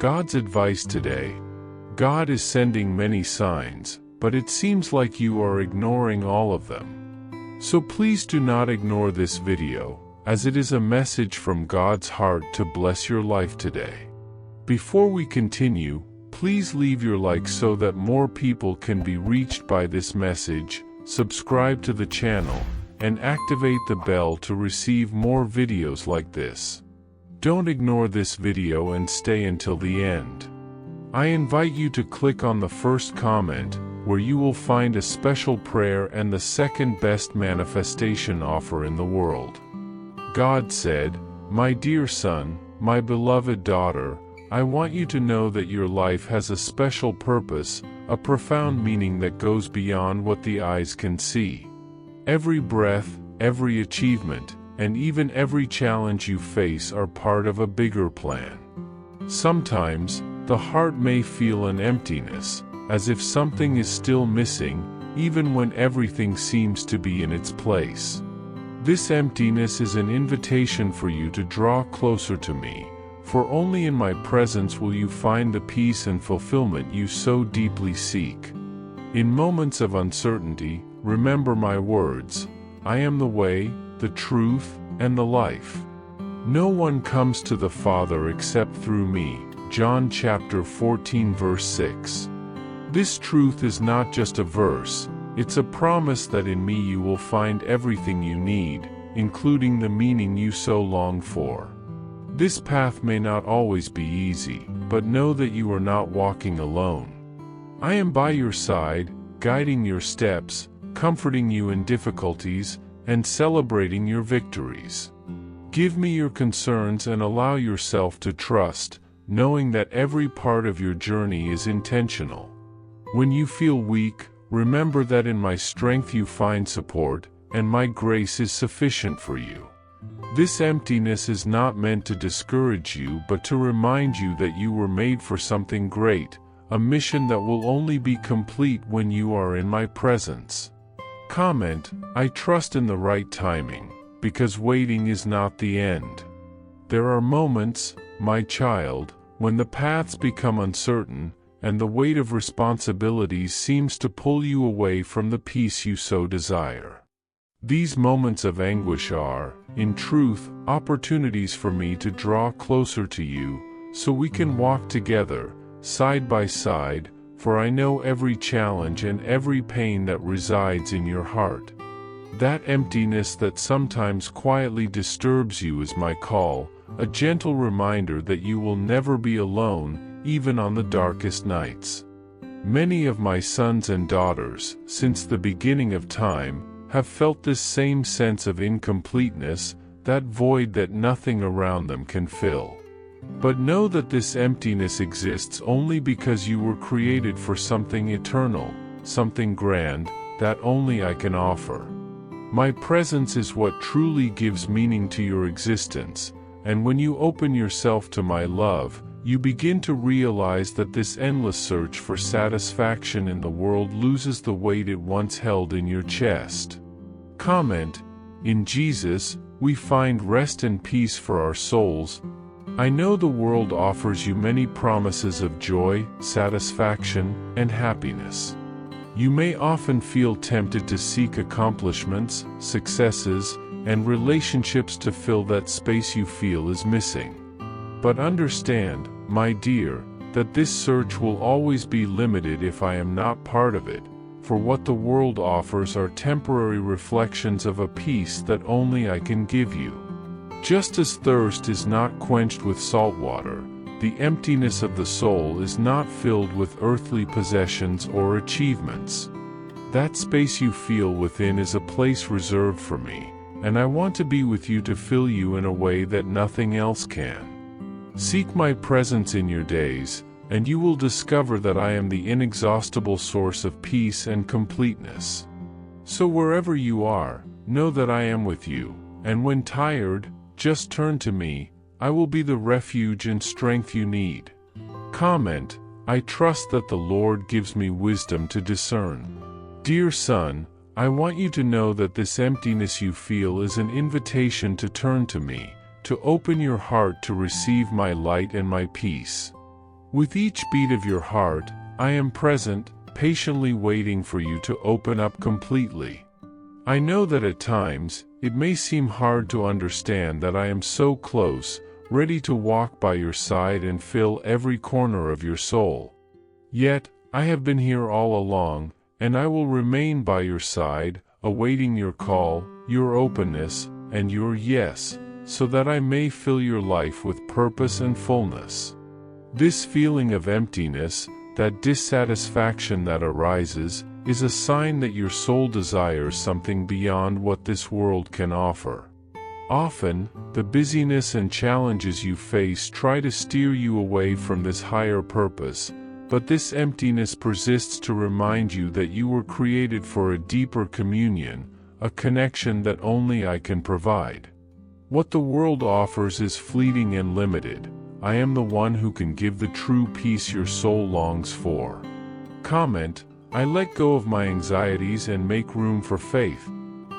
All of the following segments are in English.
God's advice today. God is sending many signs, but it seems like you are ignoring all of them. So please do not ignore this video, as it is a message from God's heart to bless your life today. Before we continue, please leave your like so that more people can be reached by this message, subscribe to the channel, and activate the bell to receive more videos like this. Don't ignore this video and stay until the end. I invite you to click on the first comment, where you will find a special prayer and the second best manifestation offer in the world. God said, "My dear son, my beloved daughter, I want you to know that your life has a special purpose, a profound meaning that goes beyond what the eyes can see. Every breath, every achievement, and even every challenge you face are part of a bigger plan. Sometimes, the heart may feel an emptiness, as if something is still missing, even when everything seems to be in its place. This emptiness is an invitation for you to draw closer to me, for only in my presence will you find the peace and fulfillment you so deeply seek. In moments of uncertainty, remember my words, I am the way, the truth, and the life. No one comes to the Father except through me." John chapter 14 verse 6. This truth is not just a verse, it's a promise that in me you will find everything you need, including the meaning you so long for. This path may not always be easy, but know that you are not walking alone. I am by your side, guiding your steps, comforting you in difficulties, and celebrating your victories. Give me your concerns and allow yourself to trust, knowing that every part of your journey is intentional. When you feel weak, remember that in my strength you find support, and my grace is sufficient for you. This emptiness is not meant to discourage you but to remind you that you were made for something great, a mission that will only be complete when you are in my presence. Comment, I trust in the right timing, because waiting is not the end. There are moments, my child, when the paths become uncertain, and the weight of responsibilities seems to pull you away from the peace you so desire. These moments of anguish are, in truth, opportunities for me to draw closer to you, so we can walk together, side by side, for I know every challenge and every pain that resides in your heart. That emptiness that sometimes quietly disturbs you is my call, a gentle reminder that you will never be alone, even on the darkest nights. Many of my sons and daughters, since the beginning of time, have felt this same sense of incompleteness, that void that nothing around them can fill. But know that this emptiness exists only because you were created for something eternal, something grand, that only I can offer. My presence is what truly gives meaning to your existence, and when you open yourself to my love, you begin to realize that this endless search for satisfaction in the world loses the weight it once held in your chest. Comment, in Jesus, we find rest and peace for our souls. I know the world offers you many promises of joy, satisfaction, and happiness. You may often feel tempted to seek accomplishments, successes, and relationships to fill that space you feel is missing. But understand, my dear, that this search will always be limited if I am not part of it, for what the world offers are temporary reflections of a peace that only I can give you. Just as thirst is not quenched with salt water, the emptiness of the soul is not filled with earthly possessions or achievements. That space you feel within is a place reserved for me, and I want to be with you to fill you in a way that nothing else can. Seek my presence in your days, and you will discover that I am the inexhaustible source of peace and completeness. So wherever you are, know that I am with you, and when tired, just turn to me, I will be the refuge and strength you need. Comment, I trust that the Lord gives me wisdom to discern. Dear son, I want you to know that this emptiness you feel is an invitation to turn to me, to open your heart to receive my light and my peace. With each beat of your heart, I am present, patiently waiting for you to open up completely. I know that at times, it may seem hard to understand that I am so close, ready to walk by your side and fill every corner of your soul. Yet, I have been here all along, and I will remain by your side, awaiting your call, your openness, and your yes, so that I may fill your life with purpose and fullness. This feeling of emptiness, that dissatisfaction that arises, is a sign that your soul desires something beyond what this world can offer. Often, the busyness and challenges you face try to steer you away from this higher purpose, but this emptiness persists to remind you that you were created for a deeper communion, a connection that only I can provide. What the world offers is fleeting and limited. I am the one who can give the true peace your soul longs for. Comment, I let go of my anxieties and make room for faith.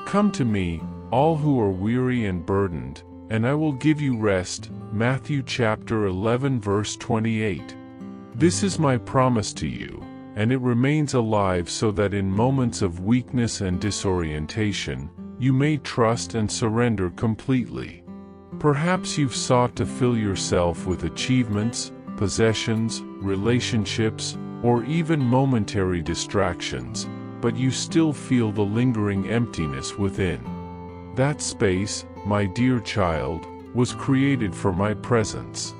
Come to me, all who are weary and burdened, and I will give you rest. Matthew chapter 11 verse 28. This is my promise to you, and it remains alive so that in moments of weakness and disorientation, you may trust and surrender completely. Perhaps you've sought to fill yourself with achievements, possessions, relationships, or even momentary distractions, but you still feel the lingering emptiness within. That space, my dear child, was created for my presence.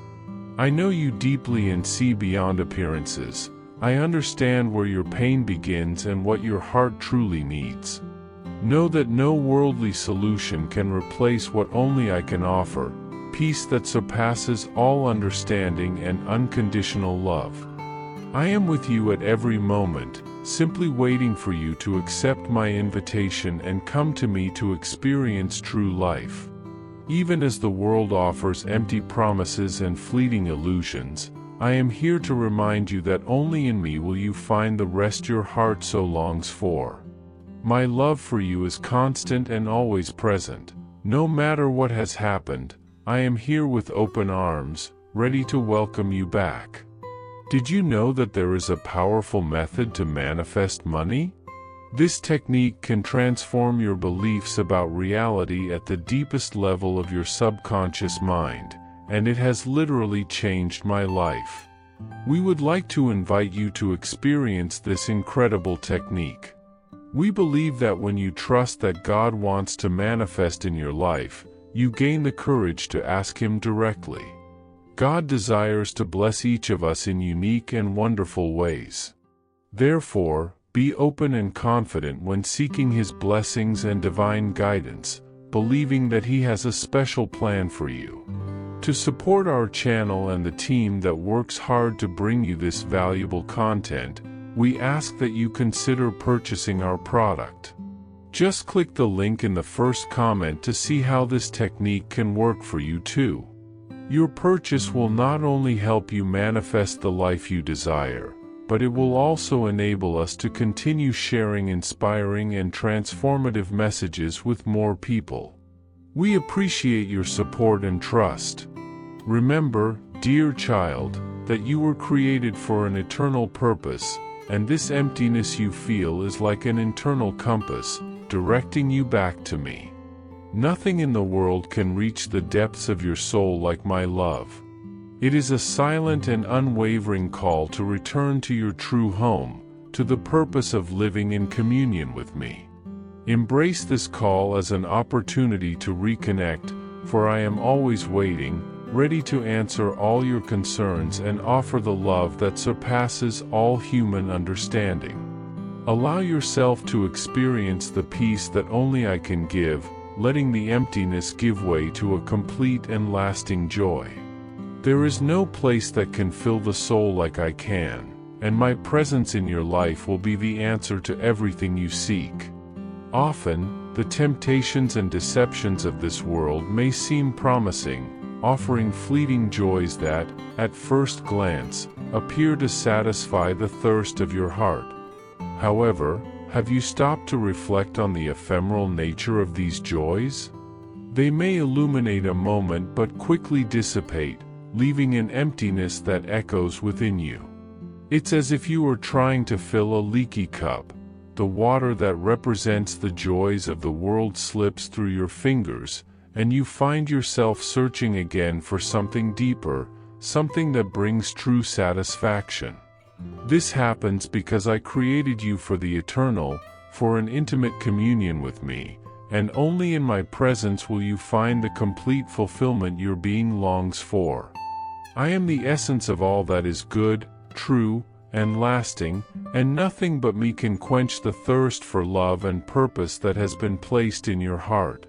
I know you deeply and see beyond appearances. I understand where your pain begins and what your heart truly needs. Know that no worldly solution can replace what only I can offer, peace that surpasses all understanding and unconditional love. I am with you at every moment, simply waiting for you to accept my invitation and come to me to experience true life. Even as the world offers empty promises and fleeting illusions, I am here to remind you that only in me will you find the rest your heart so longs for. My love for you is constant and always present. No matter what has happened, I am here with open arms, ready to welcome you back. Did you know that there is a powerful method to manifest money? This technique can transform your beliefs about reality at the deepest level of your subconscious mind, and it has literally changed my life. We would like to invite you to experience this incredible technique. We believe that when you trust that God wants to manifest in your life, you gain the courage to ask Him directly. God desires to bless each of us in unique and wonderful ways. Therefore, be open and confident when seeking His blessings and divine guidance, believing that He has a special plan for you. To support our channel and the team that works hard to bring you this valuable content, we ask that you consider purchasing our product. Just click the link in the first comment to see how this technique can work for you too. Your purchase will not only help you manifest the life you desire, but it will also enable us to continue sharing inspiring and transformative messages with more people. We appreciate your support and trust. Remember, dear child, that you were created for an eternal purpose, and this emptiness you feel is like an internal compass, directing you back to me. Nothing in the world can reach the depths of your soul like my love. It is a silent and unwavering call to return to your true home, to the purpose of living in communion with me. Embrace this call as an opportunity to reconnect, for I am always waiting, ready to answer all your concerns and offer the love that surpasses all human understanding. Allow yourself to experience the peace that only I can give, letting the emptiness give way to a complete and lasting joy. There is no place that can fill the soul like I can, and my presence in your life will be the answer to everything you seek. Often, the temptations and deceptions of this world may seem promising, offering fleeting joys that, at first glance, appear to satisfy the thirst of your heart. However, have you stopped to reflect on the ephemeral nature of these joys? They may illuminate a moment but quickly dissipate, leaving an emptiness that echoes within you. It's as if you are trying to fill a leaky cup. The water that represents the joys of the world slips through your fingers, and you find yourself searching again for something deeper, something that brings true satisfaction. This happens because I created you for the eternal, for an intimate communion with me, and only in my presence will you find the complete fulfillment your being longs for. I am the essence of all that is good, true, and lasting, and nothing but me can quench the thirst for love and purpose that has been placed in your heart.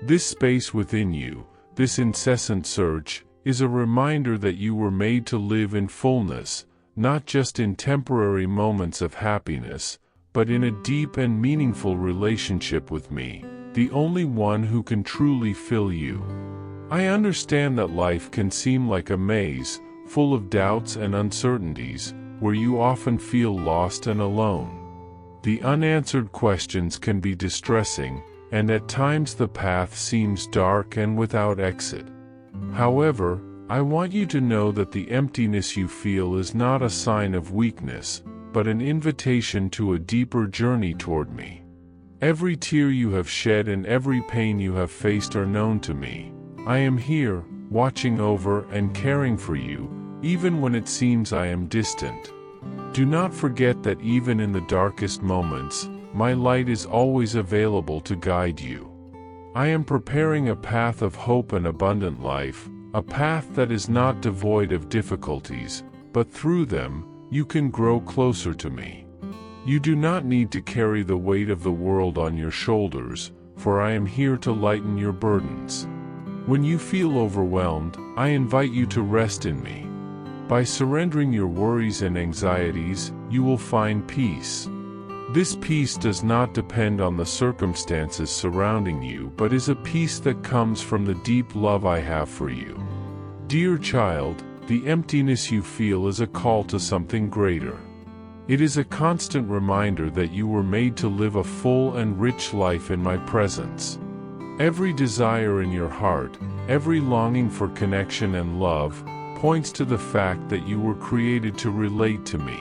This space within you, this incessant search, is a reminder that you were made to live in fullness, not just in temporary moments of happiness, but in a deep and meaningful relationship with me, the only one who can truly fill you. I understand that life can seem like a maze, full of doubts and uncertainties, where you often feel lost and alone. The unanswered questions can be distressing, and at times the path seems dark and without exit. However, I want you to know that the emptiness you feel is not a sign of weakness, but an invitation to a deeper journey toward me. Every tear you have shed and every pain you have faced are known to me. I am here, watching over and caring for you, even when it seems I am distant. Do not forget that even in the darkest moments, my light is always available to guide you. I am preparing a path of hope and abundant life, a path that is not devoid of difficulties, but through them, you can grow closer to me. You do not need to carry the weight of the world on your shoulders, for I am here to lighten your burdens. When you feel overwhelmed, I invite you to rest in me. By surrendering your worries and anxieties, you will find peace. This peace does not depend on the circumstances surrounding you, but is a peace that comes from the deep love I have for you. Dear child, the emptiness you feel is a call to something greater. It is a constant reminder that you were made to live a full and rich life in my presence. Every desire in your heart, every longing for connection and love, points to the fact that you were created to relate to me.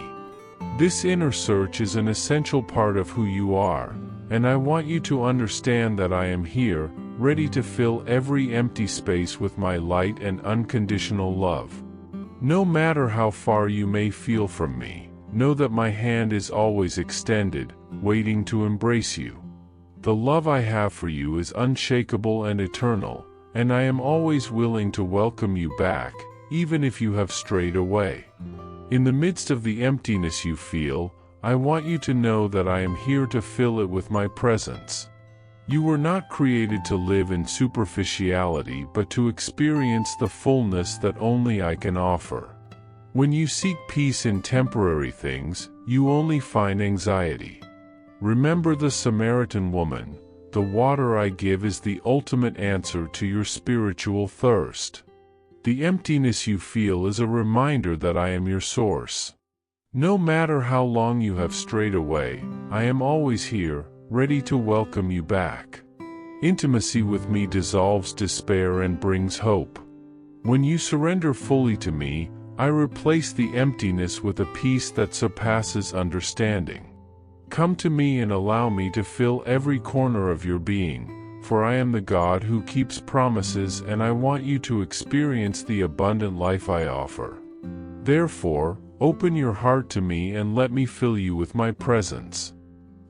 This inner search is an essential part of who you are, and I want you to understand that I am here, ready to fill every empty space with my light and unconditional love. No matter how far you may feel from me, know that my hand is always extended, waiting to embrace you. The love I have for you is unshakable and eternal, and I am always willing to welcome you back, even if you have strayed away. In the midst of the emptiness you feel, I want you to know that I am here to fill it with my presence. You were not created to live in superficiality but to experience the fullness that only I can offer. When you seek peace in temporary things, you only find anxiety. Remember the Samaritan woman. The water I give is the ultimate answer to your spiritual thirst. The emptiness you feel is a reminder that I am your source. No matter how long you have strayed away, I am always here, ready to welcome you back. Intimacy with me dissolves despair and brings hope. When you surrender fully to me, I replace the emptiness with a peace that surpasses understanding. Come to me and allow me to fill every corner of your being, for I am the God who keeps promises and I want you to experience the abundant life I offer. Therefore, open your heart to me and let me fill you with my presence.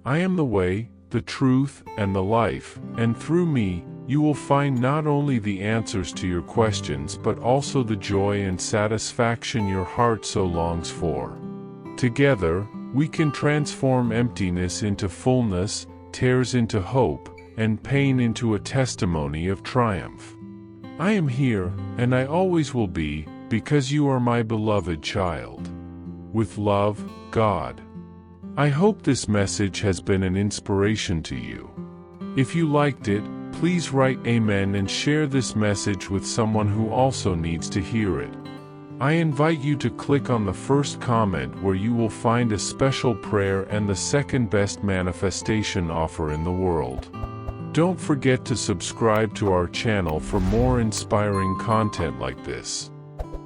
I am the way, the truth, and the life, and through me, you will find not only the answers to your questions but also the joy and satisfaction your heart so longs for. Together, we can transform emptiness into fullness, tears into hope, and pain into a testimony of triumph. I am here, and I always will be, because you are my beloved child. With love, God. I hope this message has been an inspiration to you. If you liked it, please write Amen and share this message with someone who also needs to hear it. I invite you to click on the first comment where you will find a special prayer and the second best manifestation offer in the world. Don't forget to subscribe to our channel for more inspiring content like this.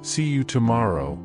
See you tomorrow.